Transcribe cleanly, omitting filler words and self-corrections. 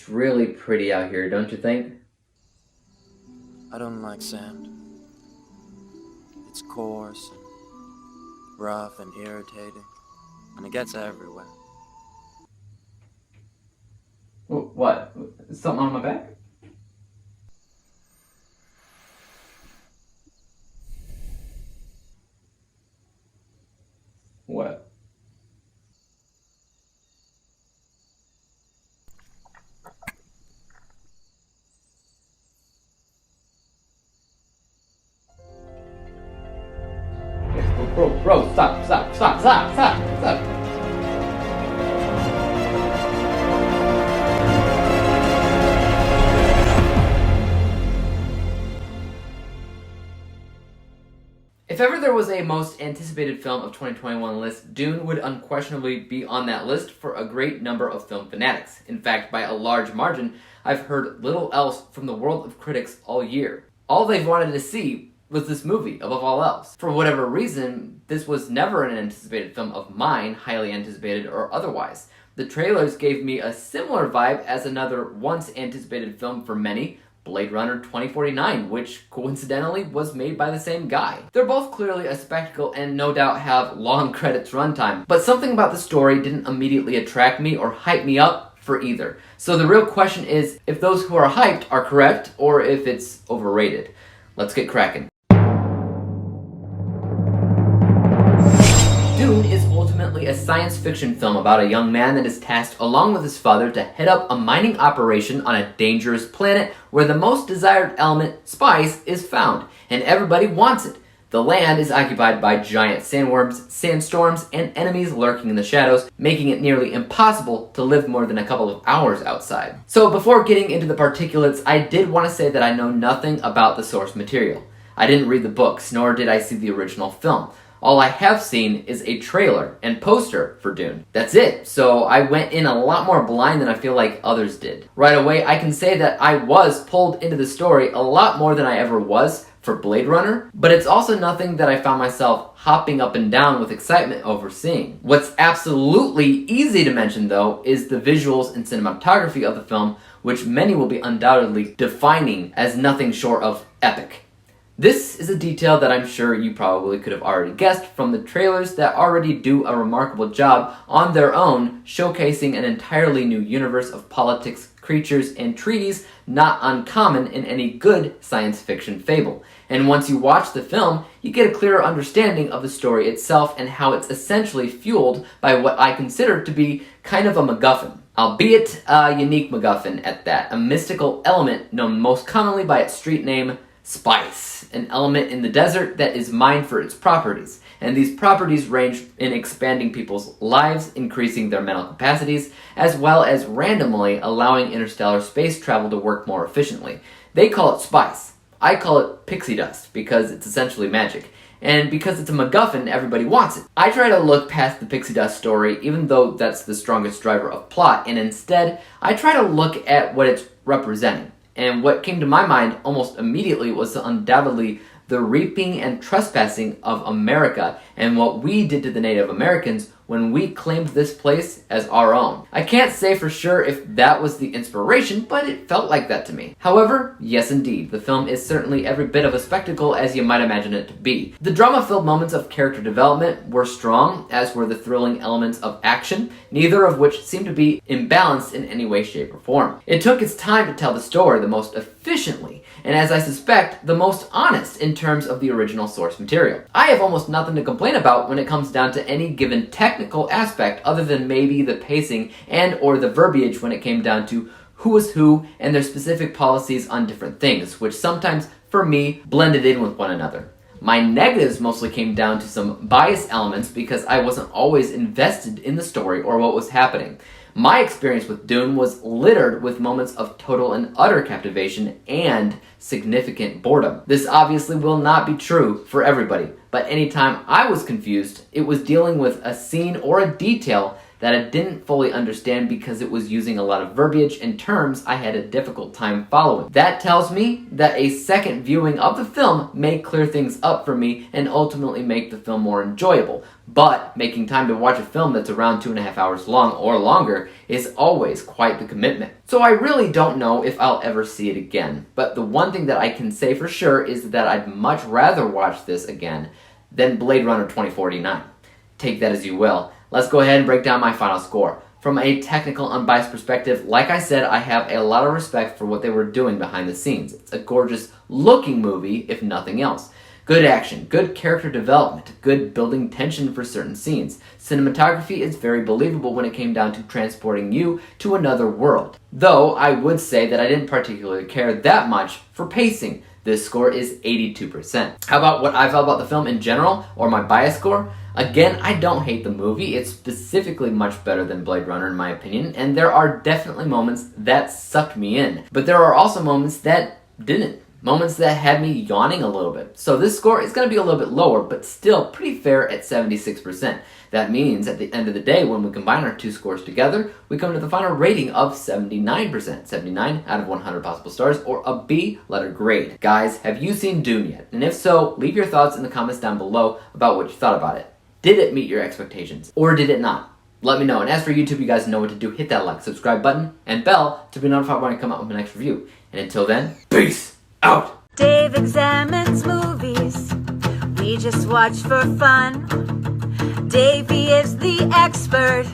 It's really pretty out here, don't you think? I don't like sand. It's coarse and rough and irritating, and it gets everywhere. What? Something on my back? What? Bro, stop. If ever there was a most anticipated film of 2021 list, Dune would unquestionably be on that list for a great number of film fanatics. In fact, by a large margin, I've heard little else from the world of critics all year. All they've wanted to see was this movie, above all else. For whatever reason, this was never an anticipated film of mine, highly anticipated or otherwise. The trailers gave me a similar vibe as another once anticipated film for many, Blade Runner 2049, which coincidentally was made by the same guy. They're both clearly a spectacle and no doubt have long credits runtime, but something about the story didn't immediately attract me or hype me up for either. So the real question is if those who are hyped are correct or if it's overrated. Let's get cracking. Dune is ultimately a science fiction film about a young man that is tasked along with his father to head up a mining operation on a dangerous planet where the most desired element, spice, is found, and everybody wants it. The land is occupied by giant sandworms, sandstorms, and enemies lurking in the shadows, making it nearly impossible to live more than a couple of hours outside. So before getting into the particulates, I did want to say that I know nothing about the source material. I didn't read the books, nor did I see the original film. All I have seen is a trailer and poster for Dune. That's it, so I went in a lot more blind than I feel like others did. Right away, I can say that I was pulled into the story a lot more than I ever was for Blade Runner, but it's also nothing that I found myself hopping up and down with excitement over seeing. What's absolutely easy to mention though is the visuals and cinematography of the film, which many will be undoubtedly defining as nothing short of epic. This is a detail that I'm sure you probably could have already guessed from the trailers that already do a remarkable job on their own, showcasing an entirely new universe of politics, creatures, and treaties not uncommon in any good science fiction fable. And once you watch the film, you get a clearer understanding of the story itself and how it's essentially fueled by what I consider to be kind of a MacGuffin. Albeit a unique MacGuffin at that, a mystical element known most commonly by its street name, spice, an element in the desert that is mined for its properties, and these properties range in expanding people's lives, increasing their mental capacities, as well as randomly allowing interstellar space travel to work more efficiently. They call it spice. I call it pixie dust because it's essentially magic. And because it's a MacGuffin, everybody wants it. I try to look past the pixie dust story, even though that's the strongest driver of plot, and instead, I try to look at what it's representing. And what came to my mind almost immediately was undoubtedly the reaping and trespassing of America and what we did to the Native Americans when we claimed this place as our own. I can't say for sure if that was the inspiration, but it felt like that to me. However, yes indeed, the film is certainly every bit of a spectacle as you might imagine it to be. The drama-filled moments of character development were strong, as were the thrilling elements of action, neither of which seemed to be imbalanced in any way, shape, or form. It took its time to tell the story the most efficiently, and as I suspect, the most honest in terms of the original source material. I have almost nothing to complain about when it comes down to any given technical aspect other than maybe the pacing and or the verbiage when it came down to who is who and their specific policies on different things, which sometimes, for me, blended in with one another. My negatives mostly came down to some bias elements because I wasn't always invested in the story or what was happening. My experience with Dune was littered with moments of total and utter captivation and significant boredom. This obviously will not be true for everybody, but anytime I was confused, it was dealing with a scene or a detail that I didn't fully understand because it was using a lot of verbiage and terms I had a difficult time following. That tells me that a second viewing of the film may clear things up for me and ultimately make the film more enjoyable. But making time to watch a film that's around 2.5 hours long or longer is always quite the commitment. So I really don't know if I'll ever see it again. But the one thing that I can say for sure is that I'd much rather watch this again than Blade Runner 2049. Take that as you will. Let's go ahead and break down my final score. From a technical, unbiased perspective, like I said, I have a lot of respect for what they were doing behind the scenes. It's a gorgeous looking movie, if nothing else. Good action, good character development, good building tension for certain scenes. Cinematography is very believable when it came down to transporting you to another world. Though, I would say that I didn't particularly care that much for pacing. This score is 82%. How about what I felt about the film in general, or my bias score? Again, I don't hate the movie. It's specifically much better than Blade Runner in my opinion, and there are definitely moments that sucked me in. But there are also moments that didn't. Moments that had me yawning a little bit. So this score is going to be a little bit lower, but still pretty fair at 76%. That means at the end of the day, when we combine our two scores together, we come to the final rating of 79%. 79 out of 100 possible stars, or a B letter grade. Guys, have you seen Dune yet? And if so, leave your thoughts in the comments down below about what you thought about it. Did it meet your expectations? Or did it not? Let me know. And as for YouTube, you guys know what to do. Hit that like, subscribe button, and bell to be notified when I come out with my next review. And until then, peace out! Dave examines movies we just watch for fun. Davey is the expert.